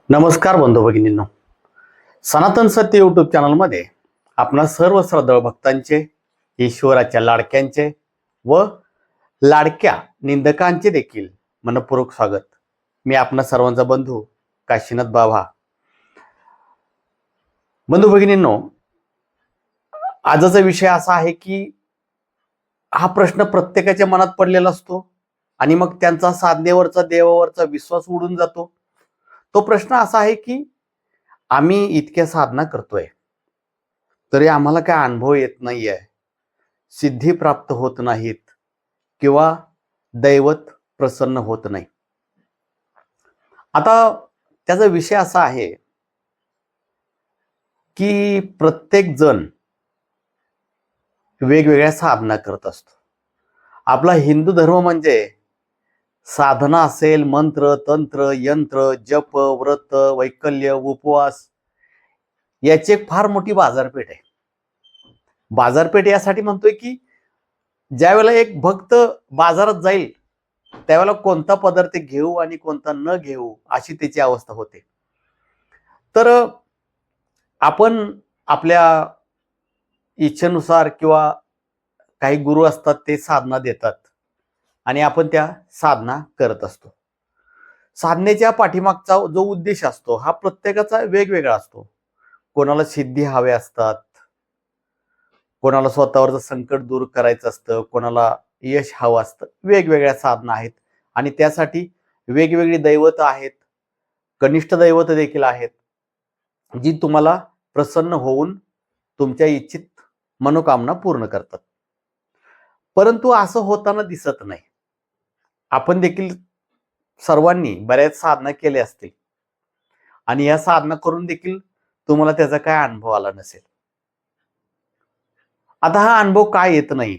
नमस्कार बंधू भगिनींनो, सनातन सत्य यूट्यूब चॅनलमध्ये आपणा सर्व श्रद्धाळू भक्तांचे, ईश्वराच्या लाडक्यांचे व लाडक्या निंदकांचे देखील मनपूर्वक स्वागत. मी आपणा सर्वांचा बंधू काशीनाथ बाबा. बंधू भगिनींनो, आजचा विषय असा आहे की हा प्रश्न प्रत्येकाच्या मनात पडलेला असतो आणि मग त्यांचा साधनेवरचा देवावरचा विश्वास उडून जातो. तो प्रश्न असा आहे की आम्ही इतक्या साधना करतोय तरी आम्हाला काय अनुभव येत नाहीये, सिद्धी प्राप्त होत नाहीत किंवा दैवत प्रसन्न होत नाही. आता त्याचा विषय असा आहे की प्रत्येक जण वेगवेगळ्या साधना करत असतो. आपला हिंदू धर्म म्हणजे साधना असेल, मंत्र, तंत्र, यंत्र, जप, व्रत, वैकल्य, उपवास याची एक फार मोठी बाजारपेठ आहे. बाजारपेठ यासाठी म्हणतोय की ज्यावेळेला एक भक्त बाजारात जाईल त्यावेळेला कोणता पदार्थ घेऊ आणि कोणता न घेऊ अशी त्याची अवस्था होते. तर आपण आपल्या इच्छेनुसार किंवा काही गुरु असतात ते साधना देतात आणि आपण त्या साधना करत असतो. साधनेच्या पाठीमागचा जो उद्देश असतो हा प्रत्येकाचा वेगवेगळा असतो. कोणाला सिद्धी हव्या असतात, कोणाला स्वतःवरचं संकट दूर करायचं असतं, कोणाला यश हवं असतं. वेगवेगळ्या साधना आहेत आणि त्यासाठी वेगवेगळी दैवत आहेत, कनिष्ठ दैवत देखील आहेत, जी तुम्हाला प्रसन्न होऊन तुमच्या इच्छित मनोकामना पूर्ण करतात. परंतु असं होताना दिसत नाही. आपण देखील सर्वांनी बऱ्याच साधना केल्या असतील आणि या साधना करून देखील तुम्हाला त्याचा काय अनुभव आला नसेल. आता हा अनुभव काय येत नाही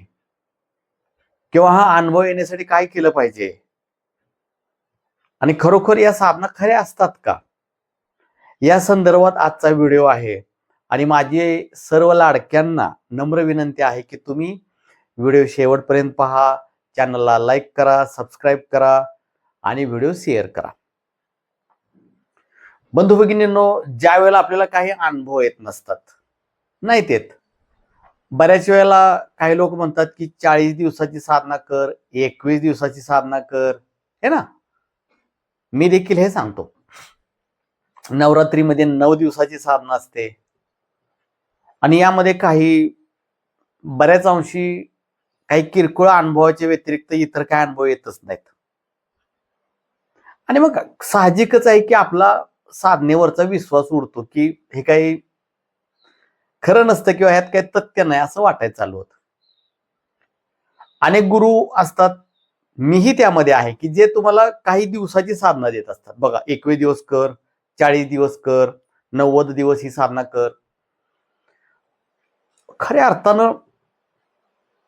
किंवा हा अनुभव येण्यासाठी काय केलं पाहिजे आणि खरोखर या साधना खऱ्या असतात का, या संदर्भात आजचा व्हिडिओ आहे. आणि माझी सर्व लाडक्यांना नम्र विनंती आहे की तुम्ही व्हिडिओ शेवटपर्यंत पहा, चॅनलला लाईक करा, सबस्क्राईब करा आणि व्हिडिओ शेअर करा. बंधू भगिनींनो, ज्या वेळेला आपल्याला काही अनुभव येत नसतात, नाहीत येत. बऱ्याच वेळेला काही लोक म्हणतात की 40 दिवसाची साधना कर, 21 दिवसाची साधना कर, है ना. मी देखील हे सांगतो, नवरात्रीमध्ये 9 दिवसाची साधना असते आणि यामध्ये काही बऱ्याच अंशी काही किरकोळ अनुभवाच्या व्यतिरिक्त इतर काय अनुभव येतच नाहीत. आणि मग साहजिकच आहे की आपला साधनेवरचा विश्वास उडतो की हे काही खरं नसतं किंवा ह्यात काही तथ्य नाही असं वाटायला चालू होतं. अनेक गुरु असतात, मीही त्यामध्ये आहे, की जे तुम्हाला काही दिवसाची साधना देत असतात. बघा, 21 दिवस कर, 40 दिवस कर, 90 दिवस ही साधना कर. खऱ्या अर्थानं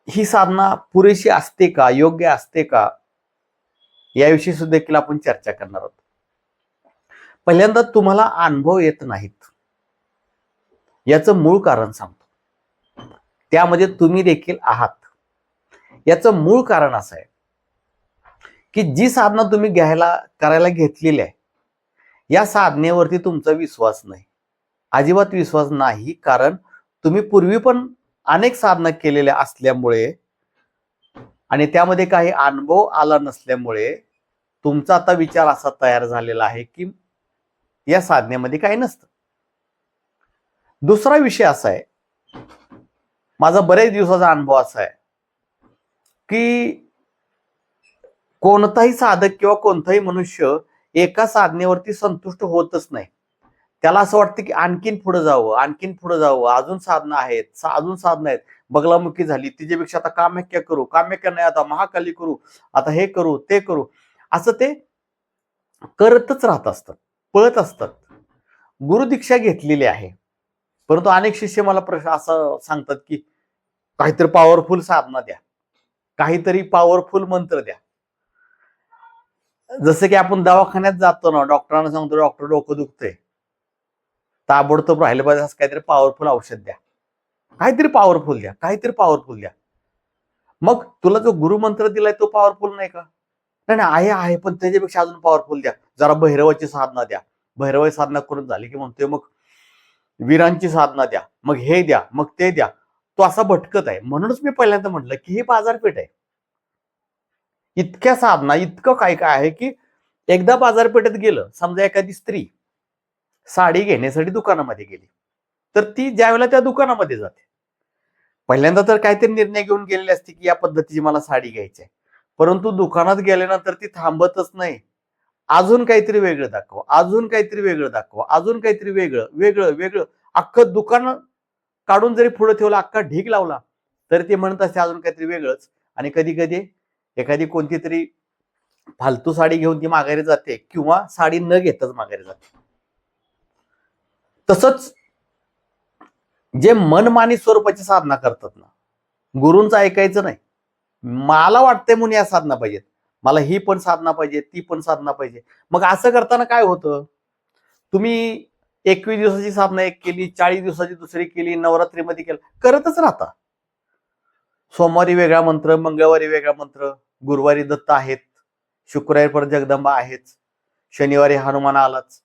ही साधना पुरेशी असते का, योग्य असते का, याविषयी सुद्धा देखील आपण चर्चा करणार आहोत. पहिल्यांदा तुम्हाला अनुभव येत नाहीत याचं मूळ कारण सांगतो. त्यामध्ये तुम्ही देखील आहात. याचं मूळ कारण असं आहे की जी साधना तुम्ही करायला घेतलेली आहे, या साधनेवरती तुमचा विश्वास नाही, अजिबात विश्वास नाही. कारण तुम्ही पूर्वी पण अनेक साधना केलेल्या असल्यामुळे आणि त्यामध्ये काही अनुभव आला नसल्यामुळे तुमचा आता विचार असा तयार झालेला आहे की या साधनेमध्ये काही नसतं. दुसरा विषय असा आहे, माझा बरेच दिवसाचा अनुभव असा आहे की कोणताही साधक किंवा कोणताही मनुष्य एका साधनेवरती संतुष्ट होतच नाही. त्याला असं वाटतं की आणखीन पुढे जावं, आणखीन पुढे जावं, अजून साधना आहेत, अजून साधना आहेत. बगलामुखी झाली, तिच्यापेक्षा आता कामाख्या करू, कामाख्या नाही आता महाकाली करू, आता हे करू ते करू, असं ते करतच राहत असतात, पळत असतात. गुरुदीक्षा घेतलेली आहे, परंतु अनेक शिष्य मला प्रश्न असं सांगतात की काहीतरी पॉवरफुल साधना द्या, काहीतरी पॉवरफुल मंत्र द्या. जसं की आपण दवाखान्यात जातो ना, डॉक्टरांना सांगतो डॉक्टर डोकं दुखतंय, ताबडतोब राहिलं पाहिजे असं काहीतरी पॉवरफुल औषध द्या, काहीतरी पॉवरफुल द्या, काहीतरी पॉवरफुल द्या. मग तुला जो गुरुमंत्र दिलाय तो पॉवरफुल नाही का? नाही नाही, आहे आहे, पण त्याच्यापेक्षा अजून पॉवरफुल द्या, जरा भैरवाची साधना द्या, भैरवाई साधना करून झाली की म्हणतोय मग वीरांची साधना द्या, मग हे द्या, मग ते द्या. तो असा भटकत आहे. म्हणूनच मी पहिल्यांदा म्हटलं की ही बाजारपेठ आहे. इतक्या साधना, इतकं काय काय आहे की एकदा बाजारपेठेत गेलं, समजा एखादी स्त्री साडी घेण्यासाठी दुकानामध्ये गेली, तर ती ज्यावेळेला त्या दुकानामध्ये जाते, पहिल्यांदा तर काहीतरी निर्णय घेऊन गेलेले असते की या पद्धतीची मला साडी घ्यायची आहे. परंतु दुकानात गेल्यानंतर ती थांबतच नाही. अजून काहीतरी वेगळं दाखवा, अजून काहीतरी वेगळं दाखवा, अजून काहीतरी वेगळं वेगळं वेगळं. अख्खं दुकान काढून जरी पुढे ठेवला, अख्खा ढीग लावला, तर ते म्हणत असते अजून काहीतरी वेगळंच. आणि कधी कधी एखादी कोणती तरी फालतू साडी घेऊन ती माघारी जाते किंवा साडी न घेताच माघारी जाते. तसंच जे मनमानी स्वरूपाची साधना करतात ना, गुरूंचं ऐकायचं नाही. मला वाटतंय म्हणून या साधना पाहिजेत, मला ही पण साधना पाहिजे, ती पण साधना पाहिजे. मग असं करताना काय होतं, तुम्ही 21 दिवसाची साधना एक केली, 40 दिवसाची दुसरी केली, नवरात्रीमध्ये केलं, करतच राहता. सोमवारी वेगळा मंत्र, मंगळवारी वेगळा मंत्र, गुरुवारी दत्त आहेत, शुक्रवारी परत जगदंबा आहेच, शनिवारी हनुमान आलाच.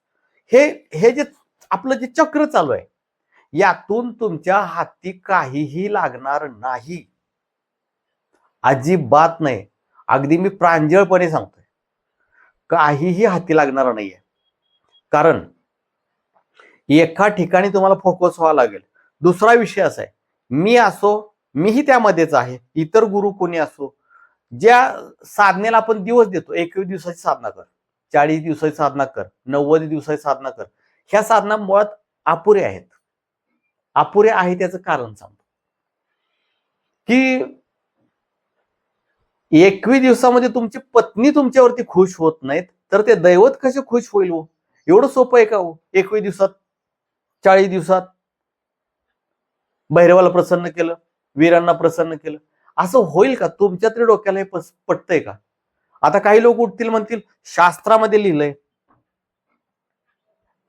हे हे जे आपलं जे चक्र चालू आहे, यातून तुमच्या हाती काहीही लागणार नाही. अजिबात नाही. अगदी मी प्रांजळपणे सांगतोय, काहीही हाती लागणार नाहीये. कारण एका ठिकाणी तुम्हाला फोकस व्हावं लागेल. दुसरा विषय असा आहे, मी असो, मीही त्यामध्येच आहे, इतर गुरु कोणी असो, ज्या साधनेला आपण दिवस देतो, 21 दिवसाची साधना कर, 40 दिवसाची साधना कर, 90 दिवसाची साधना कर, ह्या साधना मुळात अपुऱ्या आहेत. अपुऱ्या आहेत याचं कारण सांगतो की 21 दिवसामध्ये तुमची पत्नी तुमच्यावरती खुश होत नाहीत, तर ते दैवत कसे खुश होईल हो? एवढं सोपं आहे का हो? 21 दिवसात, 40 दिवसात भैरवाला प्रसन्न केलं, वीरांना प्रसन्न केलं, असं होईल का? तुमच्या तरी डोक्याला हे पटतंय का? आता काही लोक उठतील, म्हणतील शास्त्रामध्ये लिहिलंय.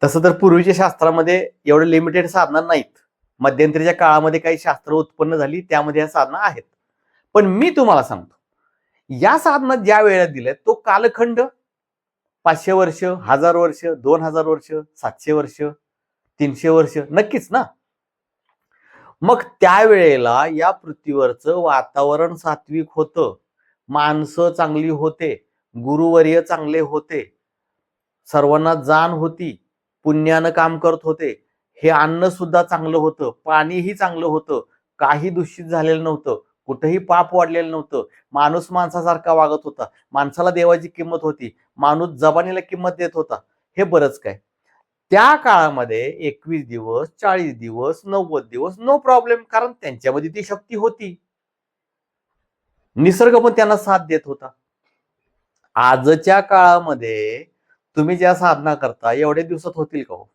तसं तर पूर्वीच्या शास्त्रामध्ये एवढे लिमिटेड साधना नाहीत. मध्यंतरीच्या काळामध्ये काही शास्त्र उत्पन्न झाली, त्यामध्ये या साधना आहेत. पण मी तुम्हाला सांगतो, या साधना ज्या वेळेला दिल्या, तो कालखंड 500 वर्ष, 1000 वर्ष, 2000 वर्ष, 700 वर्ष, 300 वर्ष नक्कीच ना. मग त्यावेळेला या पृथ्वीवरचं वातावरण सात्विक होतं, माणसं चांगली होते, गुरुवर्य चांगले होते, सर्वांना जाण होती, पुण्यानं काम करत होते, हे अन्न सुद्धा चांगलं होतं, पाणीही चांगलं होतं, काही दूषित झालेलं नव्हतं, कुठेही पाप वाढलेलं नव्हतं, माणूस माणसासारखा वागत होता, माणसाला देवाची किंमत होती, माणूस जबानीला किंमत देत होता. हे बरंच काय. त्या काळामध्ये 21 दिवस, 40 दिवस, 90 दिवस नो प्रॉब्लेम, कारण त्यांच्यामध्ये ती शक्ती होती, निसर्ग पण त्यांना साथ देत होता. आजच्या काळामध्ये तुम्ही ज्या साधना करता, एवढ्या दिवसात होतील का हो?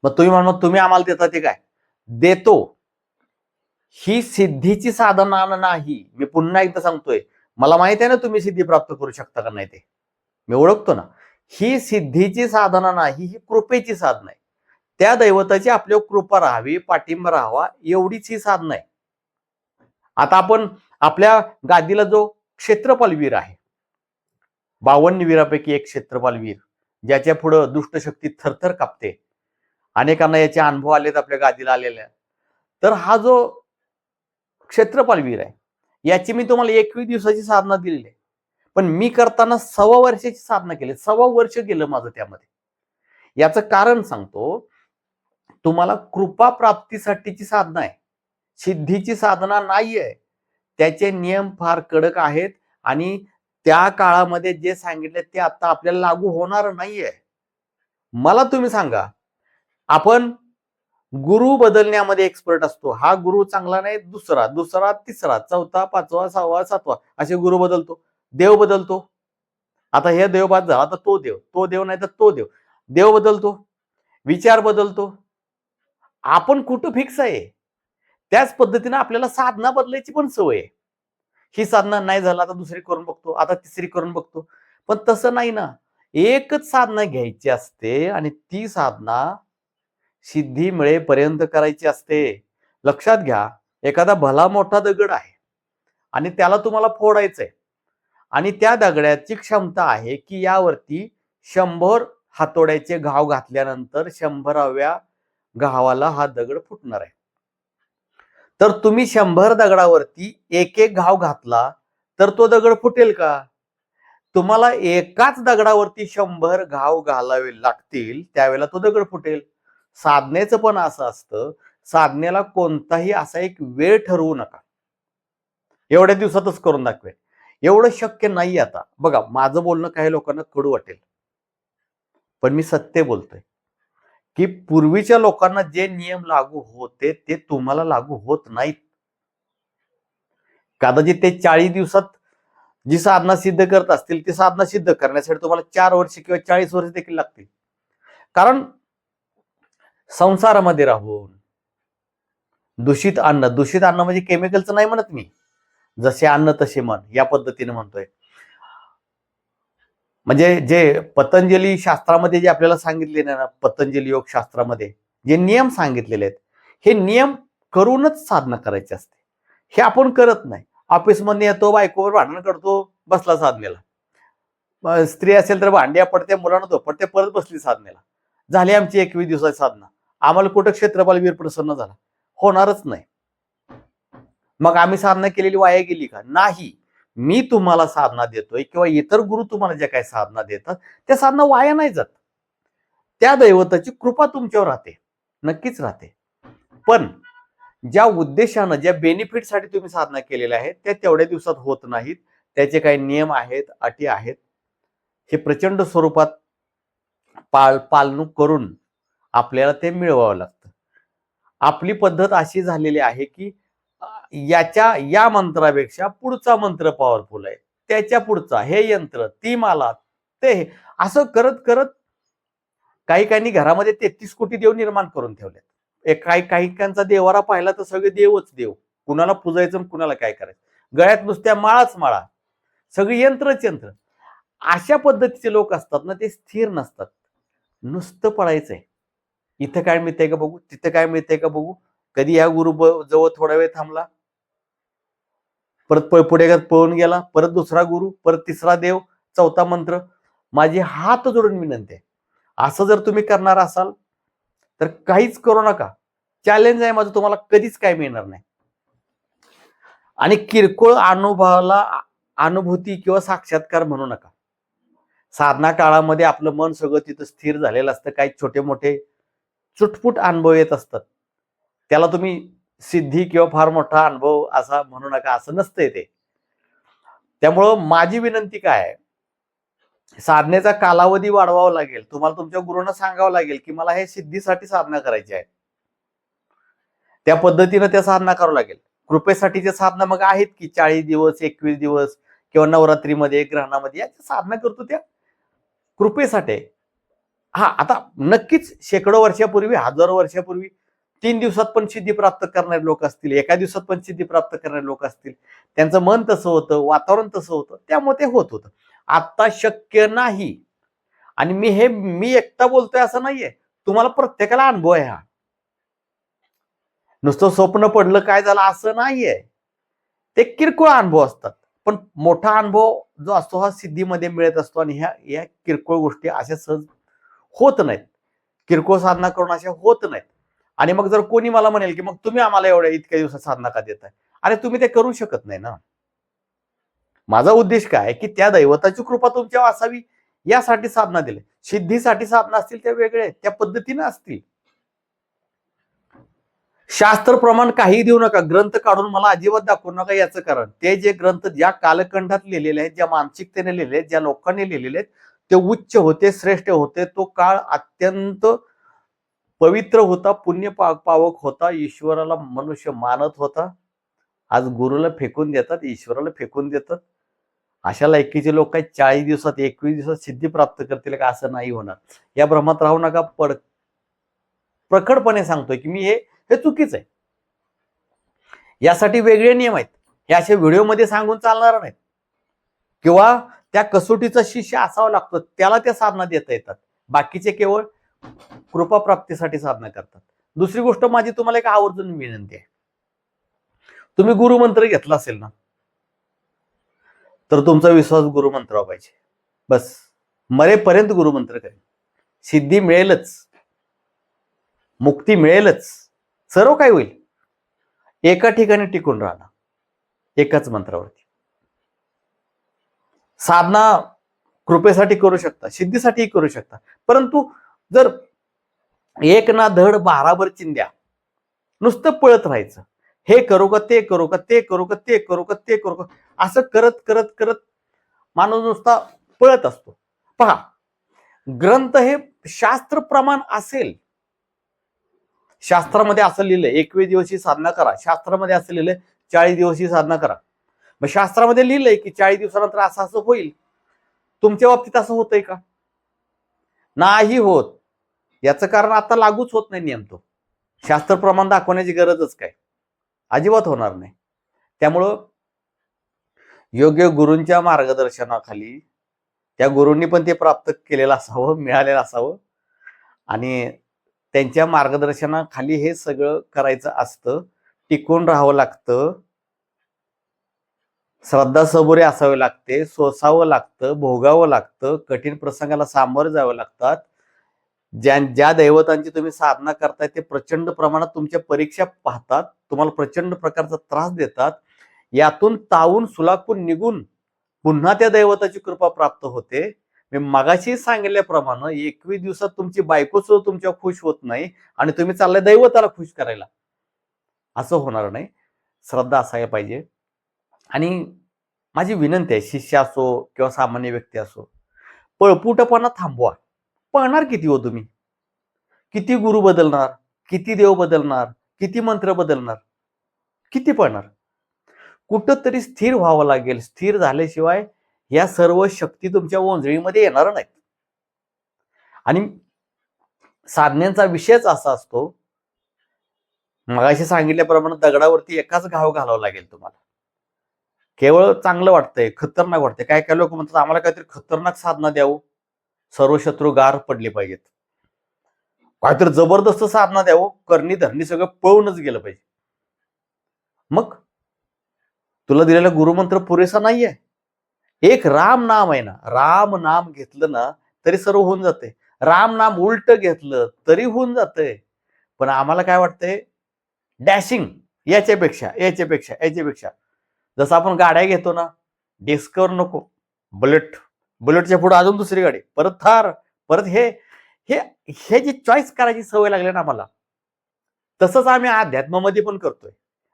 मग तुम्ही म्हणा तुम्ही आम्हाला देता, ते काय देतो, ही सिद्धीची साधना नाही. मी पुन्हा एकदा सांगतोय, मला माहित आहे ना तुम्ही सिद्धी प्राप्त करू शकता का नाही, ते मी ओळखतो ना. ही सिद्धीची साधना नाही, ही कृपेची साधना आहे. त्या दैवताची आपल्यावर कृपा राहावी, पाठिंबा राहावा, एवढीच ही साधना आहे. आता आपण आपल्या गादीला जो क्षेत्रपाल वीर आहे, 52 वीरापैकी एक क्षेत्रपाल वीर, ज्याच्या पुढे दुष्ट शक्ती थरथर कापते, अनेकांना याचे अनुभव आलेत आपल्या गादीला आलेल्या. तर हा जो क्षेत्रपाल वीर आहे, याची मी तुम्हाला 21 दिवसाची साधना दिलेली आहे. पण मी करताना 1.25 वर्षाची साधना केली, 1.25 वर्ष गेलं माझं त्यामध्ये. याचं कारण सांगतो, तुम्हाला कृपा प्राप्तीसाठीची साधना आहे, सिद्धीची साधना नाहीये. त्याचे नियम फार कडक आहेत आणि त्या काळामध्ये जे सांगितले ते आता आपल्याला लागू होणार नाहीये. मला तुम्ही सांगा, आपण गुरु बदलण्यामध्ये एक्सपर्ट असतो. हा गुरु चांगला नाही, दुसरा, दुसरा तिसरा, चौथा, पाचवा, सहावा, सातवा असे गुरु बदलतो, देव बदलतो. आता हे देव बाद झाला, आता तो देव नाही तर तो देव, देव बदलतो, विचार बदलतो. आपण कुठं फिक्स आहे? त्याच पद्धतीने आपल्याला साधना बदलायची पण सवय आहे. ही साधना नाही झाला, आता दुसरी करून बघतो, आता तिसरी करून बघतो. पण तसं नाही ना. एकच साधना घ्यायची असते आणि ती साधना सिद्धी मिळेपर्यंत करायची असते. लक्षात घ्या, एखादा भला मोठा दगड आहे आणि त्याला तुम्हाला फोडायचंय आणि त्या दगडाची क्षमता आहे की यावरती 100 हातोड्याचे घाव घातल्यानंतर 100व्या घावाला हा दगड फुटणार आहे. तर तुम्ही 100 दगडावरती एक एक घाव घातला तर तो दगड फुटेल का? तुम्हाला एकाच दगडावरती 100 घाव घालावे लागतील, त्यावेळेला तो दगड फुटेल. साधनेचं पण असं असतं, साधनेला कोणताही असा एक वेळ ठरवू नका, एवढ्या दिवसातच करून दाखवेल, एवढं शक्य नाही. आता बघा, माझं बोलणं काही लोकांना कडू वाटेल, पण मी सत्य बोलतोय की पूर्वीच्या लोकांना जे नियम लागू होते ते तुम्हाला लागू होत नाहीत. कदाचित ते 40 दिवसात जी साधना सिद्ध करत असतील ती साधना सिद्ध करण्यासाठी तुम्हाला 4 वर्ष किंवा 40 वर्ष देखील लागतील. कारण संसारामध्ये राहून दूषित अन्न म्हणजे केमिकलचं नाही म्हणत मी, जसे अन्न तसे मन या पद्धतीने म्हणतोय. म्हणजे जे पतंजली शास्त्रामध्ये जे आपल्याला सांगितले ना, पतंजली योग शास्त्रामध्ये जे नियम सांगितलेले आहेत, हे नियम करूनच साधना करायची असते. हे आपण करत नाही. ऑफिसमध्ये येतो, बायकोवर भांडण करतो, बसला साधनेला. स्त्री असेल तर भांड्या पडते, मुलांना झोपडते, परत बसली साधनेला. झाली आमची 21 दिवसाची साधना. आम्हाला कुठं क्षेत्रपाल वीर प्रसन्न झाला? होणारच नाही. मग आम्ही साधना केलेली वाया गेली का? नाही. मी तुम्हाला साधना देतोय किंवा इतर गुरु तुम्हाला ज्या काही साधना देतात त्या साधना वाया नाही जात. त्या दैवताची कृपा तुमच्यावर राहते, नक्कीच राहते. पण ज्या उद्देशानं, ज्या बेनिफिटसाठी तुम्ही साधना केलेल्या आहेत त्या तेवढ्या दिवसात होत नाहीत. त्याचे काही नियम आहेत, अटी आहेत. हे प्रचंड स्वरूपात पालनूक करून आपल्याला ते मिळवावं लागतं. आपली पद्धत अशी झालेली आहे की या मंत्रापेक्षा पुढचा मंत्र पॉवरफुल आहे, त्याच्या पुढचा हे यंत्र, ती माला, ते असं करत करत काही घरामध्ये 33 कोटी देव निर्माण करून ठेवलेत. काहींचा देवारा पाहिला तर सगळे देवच देव, कुणाला पूजायचं कुणाला काय करायचं, गळ्यात नुसत्या माळाच माळा, सगळी यंत्रच यंत्र. अशा पद्धतीचे लोक असतात ना, ते स्थिर नसतात. नुसतं पळायचंय, इथं काय मिळतंय का बघू, तिथं काय मिळतंय का बघू. कधी या गुरु जवळ थोडा वेळ थांबला, परत पुढे पळून गेला, परत दुसरा गुरु, परत तिसरा देव, चौथा मंत्र. माझी हात जोडून विनंती आहे, असं जर तुम्ही करणार असाल तर काहीच करू नका. चॅलेंज आहे माझं, तुम्हाला कधीच काय मिळणार नाही. आणि किरकोळ अनुभवाला अनुभूती किंवा साक्षात्कार म्हणू नका. साधना काळामध्ये आपलं मन सगळं तिथं स्थिर झालेलं असतं. काही छोटे मोठे चुटपुट अनुभव येत असतात, त्याला तुम्ही सिद्धी किंवा फार मोठा अनुभव असा म्हणू नका, असं नसतंय ते. त्यामुळं माझी विनंती काय आहे, साधनेचा कालावधी वाढवावा लागेल. तुम्हाला तुमच्या गुरूंना सांगावं लागेल की मला हे सिद्धीसाठी साधना करायची आहे, त्या पद्धतीनं त्या साधना करावं लागेल. कृपेसाठीच्या साधना मग आहेत की 40 दिवस, 21 दिवस किंवा नवरात्रीमध्ये, ग्रहणामध्ये याची साधना करतो त्या कृपेसाठी. हा, आता नक्कीच शेकडो वर्षापूर्वी, हजारो वर्षापूर्वी 3 दिवसात पण सिद्धी प्राप्त करणारे लोक असतील, एका दिवसात पण सिद्धी प्राप्त करणारे लोक असतील. त्यांचं मन तसं होतं, वातावरण तसं होतं, त्यामुळे ते होत होतं. आता शक्य नाही. आणि मी एकटा बोलतोय असं नाहीये, तुम्हाला प्रत्येकाला अनुभव आहे हा. नुसतं स्वप्न पडलं काय झालं असं नाहीये, ते किरकोळ अनुभव असतात. पण मोठा अनुभव जो असतो हा सिद्धीमध्ये मिळत असतो. आणि ह्या किरकोळ गोष्टी अशा सहज होत नाहीत, किरकोळ साधना करून अशा होत नाहीत. आणि मग जर कोणी मला म्हणेल की मग तुम्ही आम्हाला एवढ्या इतक्या दिवसात साधना का देताय, अरे तुम्ही ते करू शकत नाही ना. माझा उद्देश काय की त्या दैवताची कृपा तुमच्यावर असावी यासाठी साधना दिली. सिद्धीसाठी साधना असतील त्या वेगळे, त्या पद्धतीने असतील. शास्त्र प्रमाण काही देऊ नका, ग्रंथ काढून मला अजिबात दाखवू नका. याचं कारण ते जे ग्रंथ ज्या कालखंडात लिहिलेले आहेत, ज्या मानसिकतेने लिहिले आहेत, ज्या लोकांनी लिहिलेले आहेत, ते उच्च होते, श्रेष्ठ होते. तो काळ अत्यंत पवित्र होता, पुण्य पावक होता, ईश्वराला मनुष्य मानत होता. आज गुरुला फेकून देतात, ईश्वराला फेकून देतात. अशा लायकीचे लोक काही 40 दिवसात, 21 दिवसात सिद्धी प्राप्त करतील का? असं नाही होणार. या भ्रमात राहू नका. प्रखडपणे सांगतोय की मी हे चुकीचं आहे. यासाठी वेगळे नियम आहेत, हे असे व्हिडिओमध्ये सांगून चालणार नाहीत. किंवा त्या कसोटीचा शिष्य असावा लागतो, त्याला त्या साधना देता येतात. बाकीचे केवळ कृपा प्राप्तीसाठी साधना करतात. दुसरी गोष्ट माझी तुम्हाला एक आवर्जून विनंती आहे, तुम्ही गुरुमंत्र घेतला असेल ना, तर तुमचा विश्वास गुरुमंत्रावर पाहिजे. बस मरेपर्यंत गुरुमंत्र करेल. सिद्धी मिळेलच, मुक्ती मिळेलच, सर्व काही होईल. एका ठिकाणी टिकून राहणं, एकाच मंत्रावरती. साधना कृपेसाठी करू शकता, सिद्धीसाठी करू शकता, परंतु जर एक ना धड भाराभर चिंध्या नुसतं पळत राहायचं, हे करू का ते करू का ते करू का ते करू का ते करू का, असं करत करत करत माणूस नुसता पळत असतो. पहा, ग्रंथ हे शास्त्र प्रमाण असेल, शास्त्रामध्ये असं लिहिलंय 21 दिवशी साधना करा, शास्त्रामध्ये असं लिहिलंय 40 दिवशी साधना करा. मग शास्त्रामध्ये लिहिलंय की 40 दिवसानंतर असं असं होईल. तुमच्या बाबतीत असं होतंय का? नाही होत. याचं कारण आता लागूच होत नाही नियम तो. शास्त्र प्रमाण दाखवण्याची गरजच काय, अजिबात होणार नाही. त्यामुळं योग्य गुरूंच्या मार्गदर्शनाखाली, त्या गुरूंनी पण ते प्राप्त केलेलं असावं, मिळालेलं असावं, आणि त्यांच्या मार्गदर्शनाखाली हे सगळं करायचं असतं. टिकून राहावं लागतं, श्रद्धा सबुरी असावे लागते, सोसावं लागतं, भोगावं लागतं, कठीण प्रसंगाला सामोरं जावं लागतात. ज्या दैवतांची तुम्ही साधना करताय ते प्रचंड प्रमाणात तुमच्या परीक्षा पाहतात, तुम्हाला प्रचंड प्रकारचा त्रास देतात. यातून तावून सुलाखून निघून पुन्हा त्या दैवताची कृपा प्राप्त होते. मी मगाशी सांगितल्याप्रमाणे 21 दिवसात तुमची बायको सुद्धा तुमच्या खुश होत नाही आणि तुम्ही चाललाय दैवताला खुश करायला, असं होणार नाही. श्रद्धा असायला पाहिजे. आणि माझी विनंती आहे, शिष्य असो किंवा सामान्य व्यक्ती असो, पळपुटपणा थांबवा. पळणार किती हो तुम्ही? किती गुरु बदलणार, किती देव बदलणार, किती मंत्र बदलणार, किती पळणार? कुठंतरी स्थिर व्हावं लागेल. स्थिर झाल्याशिवाय या सर्व शक्ती तुमच्या ओंजळीमध्ये येणार नाहीत. आणि साधनेचा विषयच असा असतो, मगाशी सांगितल्याप्रमाणे दगडावरती एकाच घाव घालावा लागेल तुम्हाला. केवळ चांगलं वाटतंय, खतरनाक वाटतंय. काय काय लोक म्हणतात आम्हाला काहीतरी खतरनाक साधना द्यावं, सर्व शत्रू गार पडले पाहिजेत, काहीतरी जबरदस्त साधना द्यावं, करणी धरणी सगळं पळूनच गेलं पाहिजे. मग तुला दिलेला गुरुमंत्र पुरेसा नाहीये? एक राम नाम आहे ना, राम नाम घेतलं ना तरी सर्व होऊन जाते. राम नाम उलट घेतलं तरी होऊन जातंय. पण आम्हाला काय वाटतंय, डॅशिंग, याच्यापेक्षा याच्यापेक्षा याच्यापेक्षा. जसं आपण गाड्या घेतो ना, डिस्कवर नको, बुलेट, बुलेटच्या पुढे अजून दुसरी गाडी, परत थार, परत हे हे हे जी चॉईस करायची सवय लागली ना आम्हाला, तसंच आम्ही अध्यात्मामध्ये पण करतोय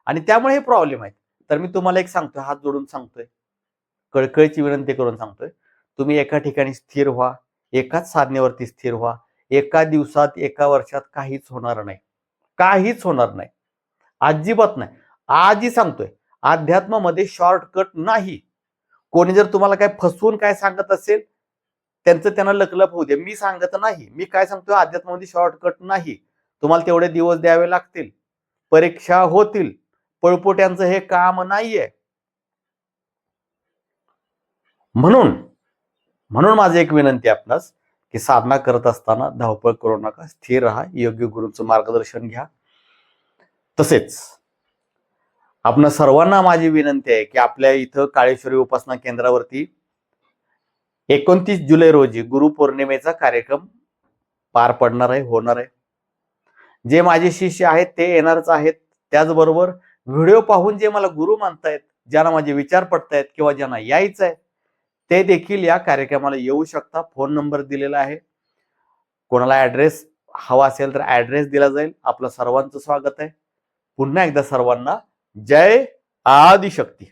आणि त्यामुळे हे प्रॉब्लेम आहेत. तर मी तुम्हाला एक सांगतोय, हात जोडून सांगतोय, कळकळीची विनंती करून सांगतोय, तुम्ही एका ठिकाणी स्थिर व्हा, एकाच साधनेवरती स्थिर व्हा. एका दिवसात, एका वर्षात काहीच होणार नाही, काहीच होणार नाही, अजिबात नाही. आजही सांगतोय, अध्यात्मामध्ये शॉर्टकट नाही. कोणी जर तुम्हाला काय फसवून काय सांगत असेल, त्यांचं त्यांना लकलप होऊ दे. मी सांगत नाही, मी काय सांगतोय, अध्यात्मामध्ये शॉर्टकट नाही. तुम्हाला तेवढे दिवस द्यावे लागतील, परीक्षा होतील, पळपुट्यांचं हे काम नाहीये. म्हणून माझी एक विनंती आपणास, की साधना करत असताना धावपळ करू नका, स्थिर राहा, योग्य गुरूंचं मार्गदर्शन घ्या. तसेच आपण सर्वांना माझी विनंती आहे की आपल्या इथं काळेश्वरी उपासना केंद्रावरती 29 जुलै रोजी गुरुपौर्णिमेचा कार्यक्रम पार पडणार आहे, होणार आहे. जे माझे शिष्य आहेत ते येणारच आहेत. त्याचबरोबर व्हिडिओ पाहून जे मला गुरु मानतायत, ज्यांना माझे विचार पटतायत किंवा ज्यांना यायचं आहे, ते देखील या कार्यक्रमाला येऊ शकता. फोन नंबर दिलेला आहे. कोणाला ऍड्रेस हवा असेल तर ऍड्रेस दिला जाईल. आपलं सर्वांचं स्वागत आहे. पुन्हा एकदा सर्वांना जय आदिशक्ती.